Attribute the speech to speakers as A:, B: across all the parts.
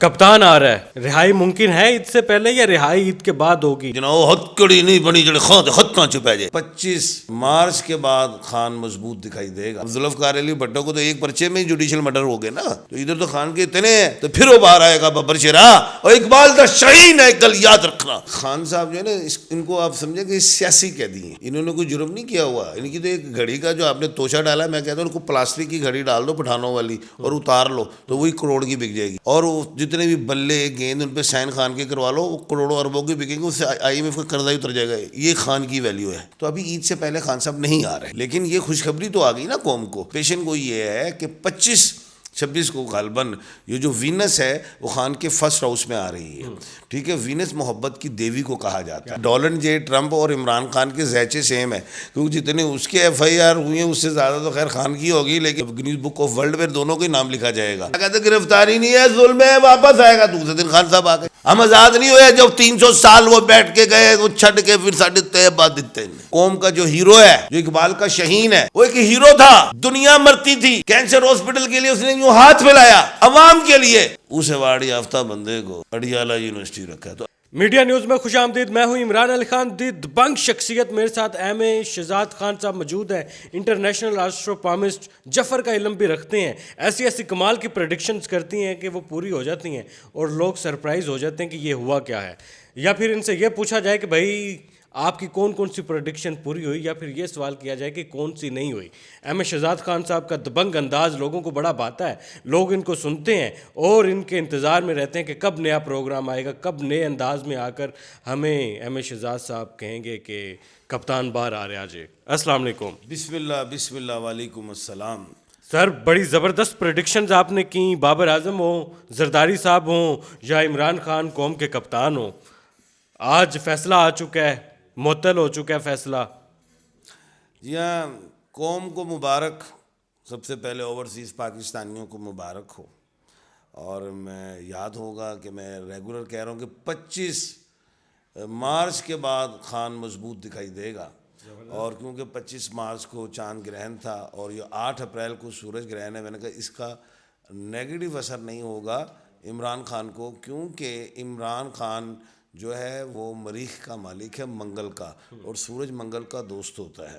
A: کپتان آ رہا ہے، رہائی ممکن ہے عید سے پہلے یا رہائی عید کے بعد ہوگی؟
B: جناب ہتکڑی نہیں بنی جڑے خط کہاں چھپا جائے 25 مارچ کے بعد خان مضبوط دکھائی دے گا. زلفقار علی بھٹو کو تو ایک پرچے میں جوڈیشل مرڈر ہو گئے نا, تو ادھر تو خان کے اتنے ہیں, تو پھر وہ باہر آئے گا ببر شیرا اور اقبال دا شاہین ہے, کل یاد رکھنا. خان صاحب جو ہے نا ان کو آپ سمجھے کہ سیاسی قیدی ہیں, انہوں نے کوئی جرم نہیں کیا ہوا. ان کی تو ایک گھڑی کا جو آپ نے توشہ ڈالا, میں کہتا ہوں ان کو پلاسٹک کی گھڑی ڈال دو پٹھانوں والی اور اتار لو تو وہی کروڑ کی بک جائے گی. اور جتنے بھی بلے گیند ان پہ سائن خان کے کروا لو, وہ کروڑوں اربوں کی بکیں گے, اس سے آئی ایم ایف کا قرضہ ہی اتر جائے گا. یہ خان کی ویلیو ہے. تو ابھی عید سے پہلے خان صاحب نہیں آ رہے, لیکن یہ خوشخبری تو آ گئی نا قوم کو. پیشن کو یہ ہے کہ 25-26 کو غالباً یہ جو وینس ہے وہ خان کے فرسٹ ہاؤس میں آ رہی ہے. ٹھیک ہے, وینس محبت کی دیوی کو کہا جاتا ہے. ڈونلڈ جے ٹرمپ اور عمران خان کے زیچے سیم ہے, کیونکہ جتنے اس کے ایف آئی آر ہوئی ہیں اس سے زیادہ تو خیر خان کی ہوگی, لیکن گنیز بک آف ورلڈ میں دونوں کا نام لکھا جائے گا. کہتے گرفتاری نہیں ہے, ظلم ہے, واپس آئے گا. دوسرے دن خان صاحب آ گئے. ہم آزاد نہیں ہوئے جب 300 سال وہ بیٹھ کے گئے, وہ چھٹ کے پھر ساڑھے طیبہ دیتے ہیں. قوم کا جو ہیرو ہے, جو اقبال کا شہین ہے, وہ ایک ہیرو تھا. دنیا مرتی تھی, کینسر ہاسپٹل کے لیے اس نے یوں ہاتھ پھیلایا عوام کے لیے. اس ایوارڈ یافتہ بندے کو اڈیالہ یونیورسٹی رکھا. تو
A: میڈیا نیوز میں خوش آمدید. میں ہوں عمران علی خان, دی دبنگ شخصیت. میرے ساتھ ایم اے شہزاد خان صاحب موجود ہیں, انٹرنیشنل ایسٹروپامسٹ. جعفر کا علم بھی رکھتے ہیں, ایسی ایسی کمال کی پریڈکشنز کرتی ہیں کہ وہ پوری ہو جاتی ہیں اور لوگ سرپرائز ہو جاتے ہیں کہ یہ ہوا کیا ہے. یا پھر ان سے یہ پوچھا جائے کہ بھائی آپ کی کون کون سی پریڈکشن پوری ہوئی, یا پھر یہ سوال کیا جائے کہ کون سی نہیں ہوئی. ایم اے شہزاد خان صاحب کا دبنگ انداز لوگوں کو بڑا بھاتا ہے. لوگ ان کو سنتے ہیں اور ان کے انتظار میں رہتے ہیں کہ کب نیا پروگرام آئے گا, کب نئے انداز میں آ کر ہمیں ایم اے شہزاد صاحب کہیں گے کہ کپتان باہر آ رہے آجے. السلام علیکم.
B: بسم اللہ وعلیکم السلام.
A: سر, بڑی زبردست پریڈکشنز آپ نے کی. بابر اعظم ہوں, زرداری صاحب ہوں, یا عمران خان قوم کے کپتان ہوں, آج فیصلہ آ چکا ہے, معطل ہو چکا ہے فیصلہ.
B: جی ہاں, قوم کو مبارک. سب سے پہلے اوورسیز پاکستانیوں کو مبارک ہو. اور میں یاد ہوگا کہ میں ریگولر کہہ رہا ہوں کہ 25 مارچ کے بعد خان مضبوط دکھائی دے گا. اور کیونکہ 25 مارچ کو چاند گرہن تھا اور یہ 8 اپریل کو سورج گرہن ہے, میں نے کہا اس کا نیگیٹو اثر نہیں ہوگا عمران خان کو, کیونکہ عمران خان جو ہے وہ مریخ کا مالک ہے, منگل کا, اور سورج منگل کا دوست ہوتا ہے.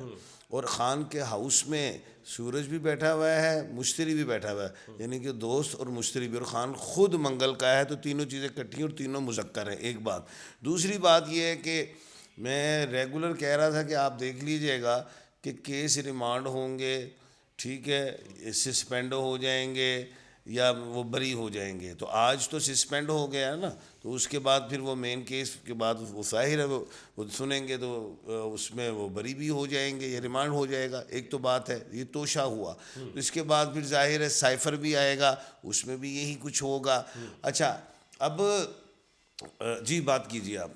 B: اور خان کے ہاؤس میں سورج بھی بیٹھا ہوا ہے, مشتری بھی بیٹھا ہوا ہے, یعنی کہ دوست اور مشتری بھی. اور خان خود منگل کا ہے, تو تینوں چیزیں کٹھی اور تینوں مذکر ہیں. ایک بات. دوسری بات یہ ہے کہ میں ریگولر کہہ رہا تھا کہ آپ دیکھ لیجئے گا کہ کیس ریمانڈ ہوں گے, ٹھیک ہے, سسپینڈ ہو جائیں گے یا وہ بری ہو جائیں گے. تو آج تو سسپینڈ ہو گیا ہے نا, تو اس کے بعد پھر وہ مین کیس کے بعد وہ ظاہر ہے وہ سنیں گے تو اس میں وہ بری بھی ہو جائیں گے یا ریمانڈ ہو جائے گا. ایک تو بات ہے, یہ توشہ ہوا. اس کے بعد پھر ظاہر ہے سائفر بھی آئے گا, اس میں بھی یہی کچھ ہوگا. اچھا, اب جی بات کیجیے آپ.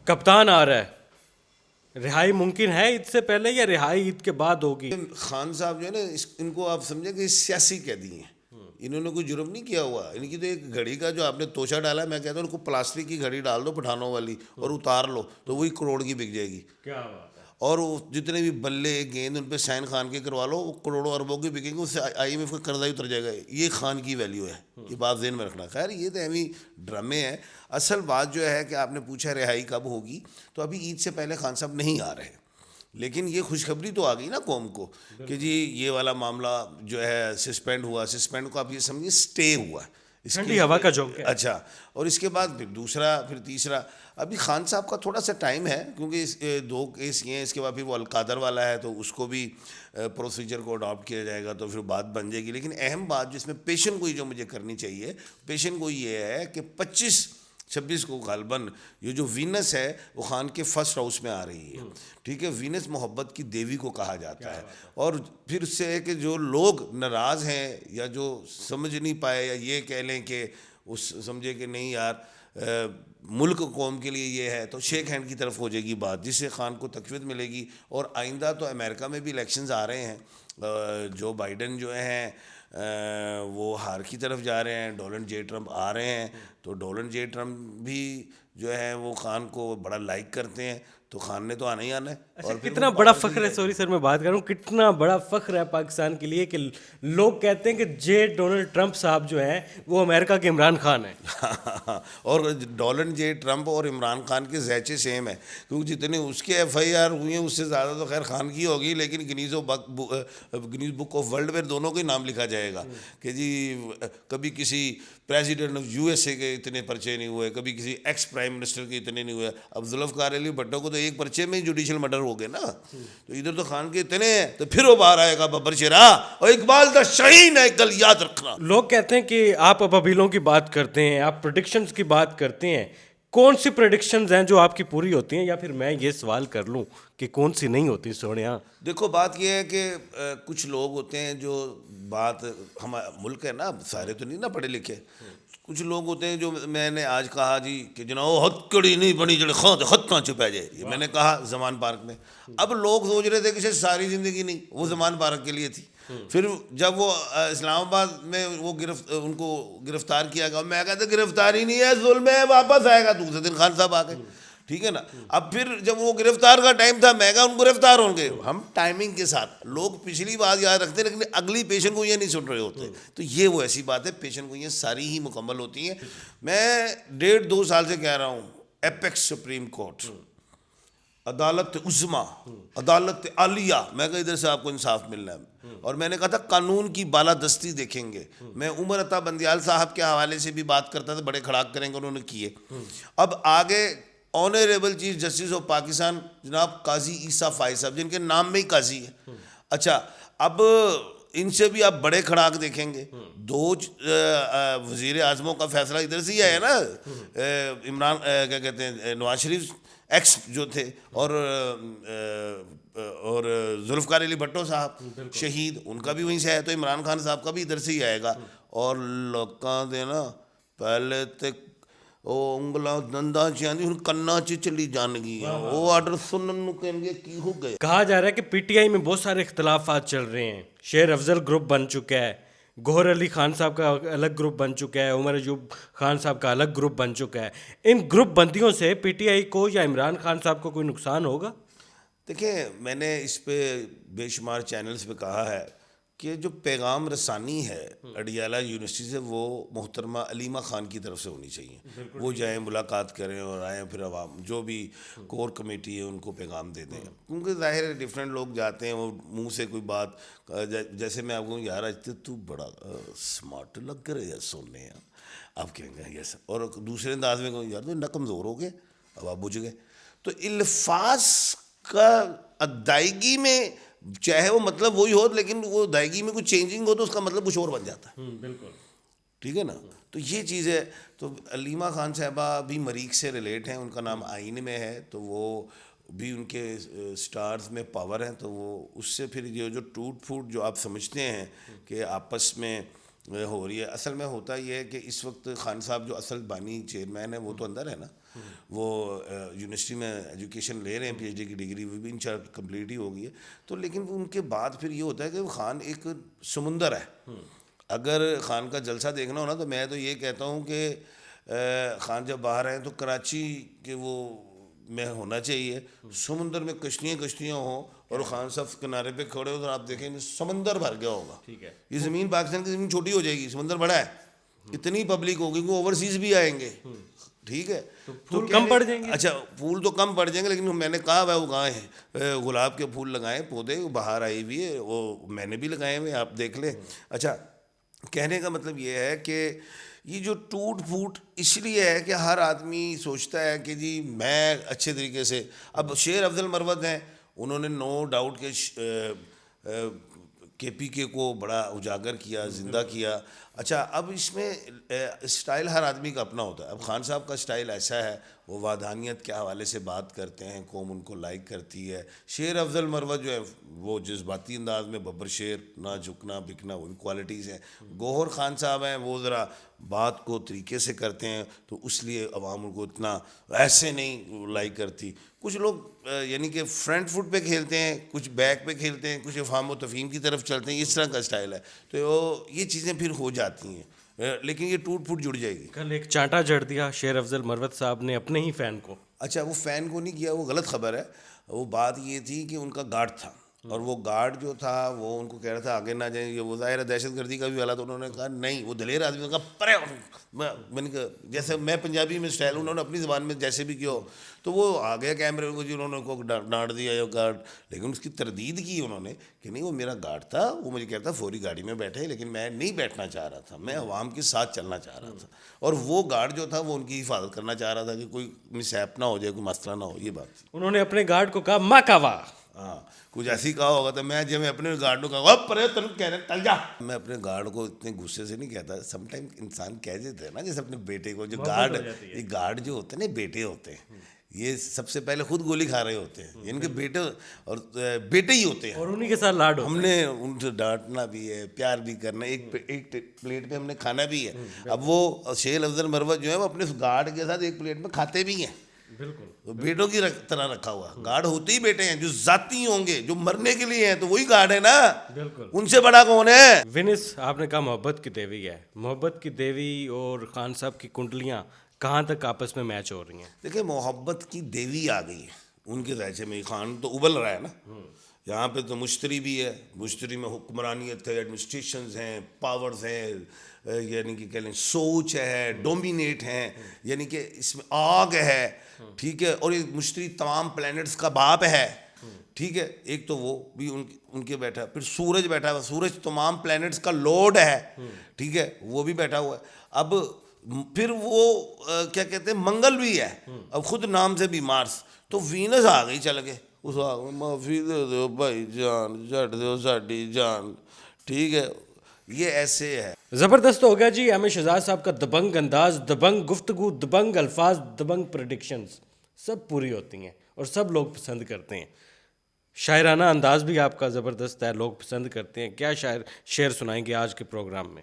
A: کپتان آ رہا ہے, رہائی ممکن ہے عید سے پہلے یا رہائی عید کے بعد ہوگی؟
B: خان صاحب جو ہے نا ان کو آپ سمجھیں کہ سیاسی قیدی ہیں, انہوں نے کوئی جرم نہیں کیا ہوا. ان کی تو ایک گھڑی کا جو آپ نے توشہ ڈالا, میں کہتا ہوں ان کو پلاسٹک کی گھڑی ڈال دو پٹھانوں والی اور اتار لو تو وہی کروڑ کی بک جائے گی.
A: کیا بات ہے.
B: اور جتنے بھی بلے گیند ان پہ سائن خان کے کروا لو, وہ کروڑوں اربوں کی بکیں گے, اس سے آئی ایم ایف کا قرضہ ہی اتر جائے گا. یہ خان کی ویلیو ہے, یہ بات ذہن میں رکھنا. خیر یہ تو ایویں ڈرامے ہیں. اصل بات جو ہے کہ آپ نے پوچھا رہائی کب ہوگی, تو ابھی عید سے پہلے خان صاحب نہیں آ رہے, لیکن یہ خوشخبری تو آ گئی نا قوم کو کہ جی یہ والا معاملہ جو ہے سسپینڈ ہوا. سسپینڈ کو آپ یہ سمجھیے سٹے ہوا ہے,
A: ٹھنڈی ہوا کا جھونکا.
B: اچھا, اور اس کے بعد پھر دوسرا, پھر تیسرا. ابھی خان صاحب کا تھوڑا سا ٹائم ہے, کیونکہ 2 کیس یہ ہیں. اس کے بعد پھر وہ القادر والا ہے, تو اس کو بھی پروسیجر کو اڈاپٹ کیا جائے گا, تو پھر بات بن جائے گی. لیکن اہم بات جس میں پیشن گوئی جو مجھے کرنی چاہیے, پیشن گوئی یہ ہے کہ 25-26 کو غالباً یہ جو وینس ہے وہ خان کے فرسٹ ہاؤس میں آ رہی ہے. ٹھیک ہے, وینس محبت کی دیوی کو کہا جاتا ہے. اور پھر اس سے ہے کہ جو لوگ ناراض ہیں یا جو سمجھ نہیں پائے, یا یہ کہہ لیں کہ اس سمجھے کہ نہیں یار ملک قوم کے لیے یہ ہے, تو شیک ہینڈ کی طرف ہو جائے گی بات, جس سے خان کو تقویت ملے گی. اور آئندہ تو امریکہ میں بھی الیکشنز آ رہے ہیں, جو بائیڈن جو ہیں وہ ہار کی طرف جا رہے ہیں, ڈونلڈ جے ٹرمپ آ رہے ہیں. تو ڈونلڈ جے ٹرمپ بھی جو ہے وہ خان کو بڑا لائک کرتے ہیں, تو خان نے تو آنا ہی آنا ہے. اور
A: کتنا بڑا فخر ہے, سوری سر میں بات کر رہا ہوں, کتنا بڑا فخر ہے پاکستان کے لیے کہ لوگ کہتے ہیں کہ جے ڈونلڈ ٹرمپ صاحب جو ہیں وہ امریکہ کے عمران خان ہیں.
B: اور ڈونلڈ جے ٹرمپ اور عمران خان کے زیچے سیم ہے, کیونکہ جتنے اس کے ایف آئی آر ہوئی ہیں اس سے زیادہ تو خیر خان کی ہوگی, لیکن گنیز بک آف ورلڈ میں دونوں کا ہی نام لکھا جائے گا کہ جی کبھی کسی president of U S A کے اتنے پرچے نہیں ہوئے, کبھی کسی ایکس پرائم منسٹر کے اتنے نہیں ہوئے. اب ذوالفقار علی بھٹو کو تو ایک پرچے میں ہی جوڈیشل مرڈر ہو گئے نا, تو ادھر تو خان کے اتنے ہیں, تو پھر وہ باہر آئے گا ببر شیرا اور اقبال دا شہین ہے, کل یاد رکھنا.
A: لوگ کہتے ہیں کہ آپ ابابیلوں کی بات کرتے ہیں, آپ پریڈکشنز کی بات کرتے ہیں, کون سی پریڈکشنز ہیں جو آپ کی پوری ہوتی ہیں, یا پھر میں یہ سوال کر لوں کہ کون سی نہیں ہوتی سونیا؟
B: دیکھو بات یہ ہے کہ کچھ لوگ ہوتے ہیں جو بات, ہمارا ملک ہے نا, سارے تو نہیں نا پڑھے لکھے, کچھ لوگ ہوتے ہیں جو میں نے آج کہا جی کہ جناب ہتھ کڑی نہیں بنی جڑے خط کہاں چھپا جائے, یہ میں نے کہا زمان پارک میں. اب لوگ سوچ رہے تھے کہ ساری زندگی نہیں, وہ زمان پارک کے لیے تھی. پھر جب وہ اسلام آباد میں وہ ان کو گرفتار کیا گیا, میں کہتا گرفتاری نہیں ہے, ظلم ہے, واپس آئے گا. دوسرے دن خان صاحب آ گئے, ٹھیک ہے نا. اب پھر جب وہ گرفتار کا ٹائم تھا, میں کہا ان کو گرفتار ہوں گے. ہم ٹائمنگ کے ساتھ, لوگ پچھلی بات یاد رکھتے ہیں لیکن اگلی پیشن کو یہ نہیں سن رہے ہوتے. تو یہ وہ ایسی بات ہے, پیشن کو یہ ساری ہی مکمل ہوتی ہیں. میں 1.5-2 سال سے کہہ رہا ہوں, ایپیکس سپریم کورٹ, عدالت عظمیٰ, عدالت عالیہ, میں کہا ادھر سے آپ کو انصاف ملنا ہے. اور میں نے کہا تھا قانون کی بالادستی دیکھیں گے. میں عمر عطا بندیال صاحب کے حوالے سے بھی بات کرتا تھا, بڑے کھڑاک کریں گے, انہوں نے کیے. اب آگے honourable chief justice of Pakistan جناب قاضی عیسیٰ فائز صاحب, جن کے نام میں ہی قاضی ہے. اچھا, اب ان سے بھی آپ بڑے کھڑاک دیکھیں گے. 2 وزیر اعظموں کا فیصلہ ادھر سے ہی آیا نا, عمران کیا کہتے ہیں نواز شریف ایکس جو تھے, اور ذوالفقار علی بھٹو صاحب شہید, ان کا بھی وہیں سے آیا. تو عمران خان صاحب کا بھی ادھر سے ہی آئے گا. اور لوکاں دے نا پہلے تک وہ انگلا دندا چاہیے ہوں کنا چلی جان گئی, وہ آرڈر سنن نو کہیں گے کی ہو گئے.
A: کہا جا رہا ہے کہ پی ٹی آئی میں بہت سارے اختلافات چل رہے ہیں. شیر افضل گروپ بن چکا ہے, گوہر علی خان صاحب کا الگ گروپ بن چکا ہے, عمر ایوب خان صاحب کا الگ گروپ بن چکا ہے. ان گروپ بندیوں سے پی ٹی آئی کو یا عمران خان صاحب کو کوئی نقصان ہوگا؟
B: دیکھیں, میں نے اس پہ بے شمار چینلز پہ کہا ہے کہ جو پیغام رسانی ہے اڈیالہ یونیورسٹی سے, وہ محترمہ علیمہ خان کی طرف سے ہونی چاہیے. وہ جائیں, ملاقات کریں اور آئیں, پھر عوام جو بھی کور کمیٹی ہے ان کو پیغام دے دیں. کیونکہ ظاہر ہے ڈفرینٹ لوگ جاتے ہیں, وہ منہ سے کوئی بات, جیسے میں آپ کو یار آج تو بڑا سمارٹ لگ رہے ہے سننے, آپ کہیں گے یس, اور دوسرے انداز میں کہوں یار تو نہ کمزور ہو گئے, اب آپ بجھ گئے. تو الفاظ کا ادائیگی میں چاہے وہ مطلب وہی ہو, لیکن وہ ادائیگی میں کچھ چینجنگ ہو تو اس کا مطلب کچھ اور بن جاتا ہے.
A: بالکل
B: ٹھیک ہے نا. تو یہ چیز ہے. تو علیمہ خان صاحبہ بھی مریخ سے ریلیٹ ہیں, ان کا نام آئین میں ہے, تو وہ بھی ان کے سٹارز میں پاور ہیں. تو وہ اس سے پھر یہ جو ٹوٹ پھوٹ جو آپ سمجھتے ہیں کہ آپس میں ہو رہی ہے, اصل میں ہوتا یہ ہے کہ اس وقت خان صاحب جو اصل بانی چیئرمین ہے وہ تو اندر ہے نا, وہ یونیورسٹی میں ایجوکیشن لے رہے ہیں, پی ایچ ڈی کی ڈگری وہ بھی انشاءاللہ کمپلیٹ ہی ہو گئی ہے. تو لیکن ان کے بعد پھر یہ ہوتا ہے کہ خان ایک سمندر ہے. اگر خان کا جلسہ دیکھنا ہو نا, تو میں تو یہ کہتا ہوں کہ خان جب باہر آئیں تو کراچی کے وہ میں ہونا چاہیے, سمندر میں کشتیاں ہوں, اور خان صاحب کنارے پہ کھڑے ہو تو آپ دیکھیں سمندر بھر گیا ہوگا.
A: ٹھیک ہے,
B: یہ زمین پاکستان کی زمین چھوٹی ہو جائے گی, سمندر بڑا ہے, اتنی پبلک ہوگی کہ اوورسیز بھی آئیں گے. ٹھیک ہے,
A: پھول کم پڑ جائیں گے.
B: اچھا پھول تو کم پڑ جائیں گے, لیکن میں نے کہا وہ اگائے ہیں, گلاب کے پھول لگائے, پودے باہر آئی ہوئی ہے, وہ میں نے بھی لگائے ہوئے, آپ دیکھ لیں. اچھا, کہنے کا مطلب یہ ہے کہ یہ جو ٹوٹ پھوٹ اس لیے ہے کہ ہر آدمی سوچتا ہے کہ جی میں اچھے طریقے سے, اب شیر افضل مروت ہیں, انہوں نے نو ڈاؤٹ کے پی کے کو بڑا اجاگر کیا, زندہ کیا. اچھا, اب اس میں اسٹائل ہر آدمی کا اپنا ہوتا ہے. اب خان صاحب کا اسٹائل ایسا ہے, وہ وادانیت کے حوالے سے بات کرتے ہیں, قوم ان کو لائک کرتی ہے. شیر افضل مروت جو ہے وہ جذباتی انداز میں ببر شیر, نہ جھکنا بکنا, وہ بھی کوالٹیز ہیں. گوہر خان صاحب ہیں, وہ ذرا بات کو طریقے سے کرتے ہیں, تو اس لیے عوام ان کو اتنا ایسے نہیں لائک کرتی. کچھ لوگ یعنی کہ فرنٹ فٹ پہ کھیلتے ہیں, کچھ بیک پہ کھیلتے ہیں, کچھ افہام و تفہیم کی طرف چلتے ہیں, اس طرح کا اسٹائل ہے. تو یہ چیزیں پھر ہو جاتی ہیں, لیکن یہ ٹوٹ پھوٹ جڑ جائے گی.
A: کل ایک چانٹا جڑ دیا شیر افضل مروت صاحب نے اپنے ہی فین کو.
B: اچھا وہ فین کو نہیں کیا، وہ غلط خبر ہے. وہ بات یہ تھی کہ ان کا گارڈ تھا، اور وہ گارڈ جو تھا وہ ان کو کہہ رہا تھا آگے نہ جائیں، یہ وہ ظاہر ہے دہشت گردی کا بھی والا. تو انہوں نے کہا نہیں، وہ دلیر آدمی نے کہا پرے. میں نے کہا جیسے میں پنجابی میں اسٹائل، انہوں نے اپنی زبان میں جیسے بھی کیا ہو. تو وہ آ گیا کیمرے کو جی، انہوں نے کو ڈانٹ دیا یہ گارڈ. لیکن اس کی تردید کی انہوں نے کہ نہیں وہ میرا گارڈ تھا، وہ مجھے کہتا فوری گاڑی میں بیٹھے، لیکن میں نہیں بیٹھنا چاہ رہا تھا، میں عوام کے ساتھ چلنا چاہ رہا تھا. اور وہ گارڈ جو تھا وہ ان کی حفاظت کرنا چاہ رہا تھا کہ کوئی مس ہیپ نہ ہو جائے، کوئی مسئلہ نہ ہو. یہ بات تھی.
A: انہوں نے اپنے گارڈ کو کہا ماکاوا.
B: ہاں کچھ ایسی کہا ہوگا. تو میں جب میں اپنے گارڈ کو کہا پرے تم کہہ رہے ٹل جا. میں اپنے گارڈ کو اتنے غصے سے نہیں کہتا. سم ٹائم انسان کہہ دیتے ہیں نا، جیسے اپنے بیٹے کو، جو گارڈ، یہ گارڈ جو ہوتے ہیں نا بیٹے ہوتے ہیں، یہ سب سے پہلے خود گولی کھا رہے ہوتے ہیں، یعنی کہ بیٹے اور بیٹے ہی ہوتے ہیں،
A: اور انہی کے ساتھ لاڈ.
B: ہم نے ان سے ڈانٹنا بھی ہے، پیار بھی کرنا ہے، ایک پلیٹ پہ ہم نے کھانا بھی ہے. اب وہ شیخ افضل مروت جو ہے وہ اپنے گارڈ کے ساتھ ایک پلیٹ میں کھاتے بھی ہیں.
A: بالکل
B: بیٹوں کی طرح رکھا ہوا. گارڈ ہوتے ہی بیٹے ہیں جو ذاتی ہوں گے، جو مرنے کے لیے ہیں، تو وہی گارڈ ہے نا.
A: بالکل.
B: ان سے بڑا کون ہے؟
A: وینس آپ نے کہا محبت کی دیوی ہے. محبت کی دیوی اور خان صاحب کی کنڈلیاں کہاں تک آپس میں میچ ہو رہی ہیں؟
B: دیکھیں محبت کی دیوی آ گئی ہے ان کے ذائچے میں. خان تو ابل رہا ہے نا. یہاں پہ تو مشتری بھی ہے، مشتری میں حکمرانیت ہے، ایڈمنسٹریشنز ہیں، پاورز ہیں، یعنی کہ کہہ لیں سوچ ہے، ڈومینیٹ ہیں، یعنی کہ اس میں آگ ہے. ٹھیک ہے. اور یہ مشتری تمام پلینٹس کا باپ ہے. ٹھیک ہے. ایک تو وہ بھی ان کے بیٹھا ہے. پھر سورج بیٹھا ہوا، سورج تمام پلینٹس کا لارڈ ہے. ٹھیک ہے. وہ بھی بیٹھا ہوا ہے. اب پھر وہ کیا کہتے ہیں منگل بھی ہے، اب خود نام سے بھی مارس. تو وینس آ گئی چل کے، اس آگ میں معافی دے دو بھائی جان، جٹ دو ساڈی جان. ٹھیک ہے. یہ ایسے ہے.
A: زبردست ہو گیا جی. ایم اے شہزاد صاحب کا دبنگ انداز، دبنگ گفتگو، دبنگ الفاظ، دبنگ پریڈکشنز سب پوری ہوتی ہیں اور سب لوگ پسند کرتے ہیں. شاعرانہ انداز بھی آپ کا زبردست ہے، لوگ پسند کرتے ہیں. کیا شعر سنائیں گے آج کے پروگرام میں؟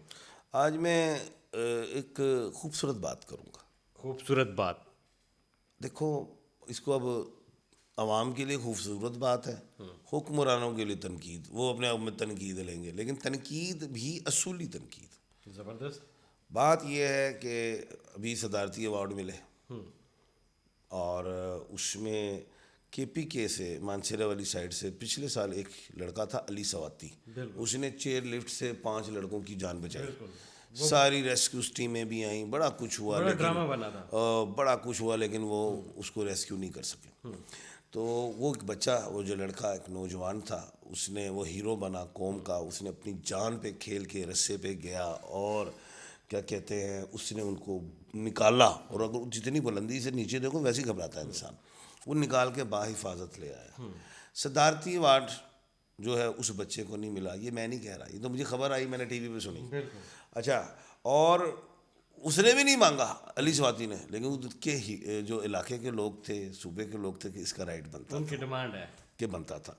B: آج میں ایک خوبصورت بات کروں گا.
A: خوبصورت بات.
B: دیکھو اس کو اب عوام کے لیے خوبصورت بات ہے، حکمرانوں کے لیے تنقید. وہ اپنے آپ میں تنقید لیں گے، لیکن تنقید بھی اصولی تنقید.
A: زبردست.
B: بات یہ ہے کہ ابھی صدارتی ایوارڈ ملے، اور اس میں کے پی کے سے مانسیرا والی سائڈ سے پچھلے سال ایک لڑکا تھا علی سواتی، اس نے چیئر لفٹ سے 5 لڑکوں کی جان بچائی. ساری ریسکیوز ٹیمیں بھی آئیں، بڑا کچھ ہوا، بڑا کچھ ہوا، لیکن وہ اس کو ریسکیو نہیں کر سکے. تو وہ ایک بچہ، وہ جو لڑکا ایک نوجوان تھا، اس نے وہ ہیرو بنا قوم کا. اس نے اپنی جان پہ کھیل کے رسے پہ گیا اور کیا کہتے ہیں اس نے ان کو نکالا. اور اگر جتنی بلندی سے نیچے دیکھو ویسے ہی گھبراتا ہے انسان. وہ نکال کے باحفاظت لے آیا. صدارتی ایوارڈ جو ہے اس بچے کو نہیں ملا. یہ میں نہیں کہہ رہا، یہ تو مجھے خبر آئی، میں نے ٹی وی پہ سنی. اچھا. اور اس نے بھی نہیں مانگا علی سواتی نے، لیکن اس کے جو علاقے کے لوگ تھے، صوبے کے لوگ تھے کہ اس کا رائٹ بنتا،
A: ان کی ڈیمانڈ ہے
B: کہ بنتا تھا.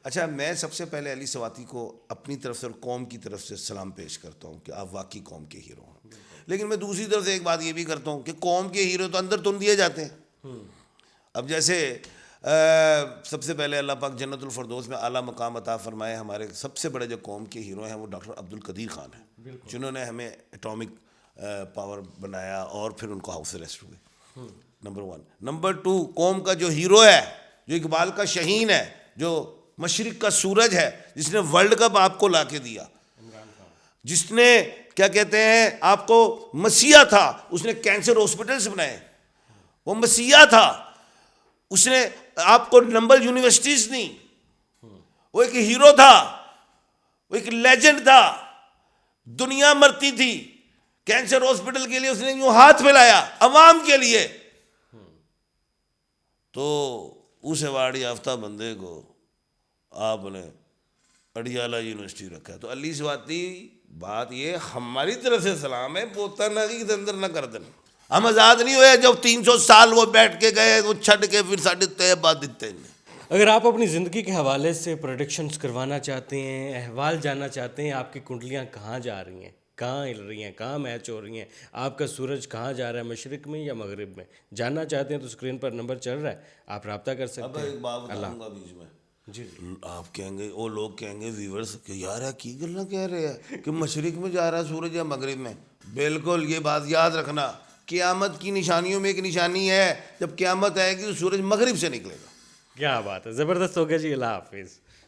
B: اچھا میں سب سے پہلے علی سواتی کو اپنی طرف سے اور قوم کی طرف سے سلام پیش کرتا ہوں کہ آپ واقعی قوم کے ہیرو ہیں. لیکن میں دوسری طرف سے ایک بات یہ بھی کرتا ہوں کہ قوم کے ہیرو تو اندر تن دیے جاتے ہیں. اب جیسے سب سے پہلے اللہ پاک جنت الفردوس میں اعلیٰ مقام عطا فرمائے. ہمارے سب سے بڑے جو قوم کے ہیرو ہیں وہ ڈاکٹر عبد القدیر خان ہیں، جنہوں نے ہمیں ایٹامک پاور بنایا اور پھر ان کو ہاؤس اریسٹ ہوئے. نمبر 1. نمبر 2 قوم کا جو ہیرو ہے، جو اقبال کا شہین ہے، جو مشرق کا سورج ہے، جس نے ورلڈ کپ آپ کو لا کے دیا، جس نے کیا کہتے ہیں آپ کو مسیحا تھا، اس نے کینسر ہاسپٹلس بنائے. وہ مسیحا تھا، اس نے آپ کو نمبر یونیورسٹیز نہیں. وہ ایک ہیرو تھا، وہ ایک لیجنڈ تھا. دنیا مرتی تھی، کینسر ہاسپٹل کے لیے اس نے یوں ہاتھ پھیلایا عوام کے لیے. تو اس ایوارڈ یافتہ بندے کو آپ نے اڈیالہ یونیورسٹی رکھا. تو علی سواتی بات یہ ہماری طرف سے سلام ہے، پوتا نہ کی اندر نہ کر دینا. ہم آزاد نہیں ہوئے جب 300 سال وہ بیٹھ کے گئے، وہ چھٹ کے پھر ساڑھے تے بعد دیتے ہیں.
A: اگر آپ اپنی زندگی کے حوالے سے پروڈکشنز کروانا چاہتے ہیں، احوال جاننا چاہتے ہیں، آپ کی کنڈلیاں کہاں جا رہی ہیں، کہاں ہل رہی ہیں، کہاں میچ ہو رہی ہیں، آپ کا سورج کہاں جا رہا ہے، مشرق میں یا مغرب میں، جاننا چاہتے ہیں تو اسکرین پر نمبر چل رہا ہے، آپ رابطہ کر سکتے
B: اب
A: ہیں.
B: ایک بات بتاؤں گا بیچ میں،
A: جی
B: آپ کہیں گے، وہ لوگ کہیں گے ویورز کہ یار کی گلنا کہہ رہے ہیں کہ مشرق میں جا رہا ہے سورج یا مغرب میں. بالکل یہ بات یاد رکھنا، قیامت کی نشانیوں میں ایک نشانی ہے جب قیامت آئے گی تو سورج مغرب سے نکلے گا.
A: کیا بات ہے, زبردست ہو گیا جی, اللہ حافظ.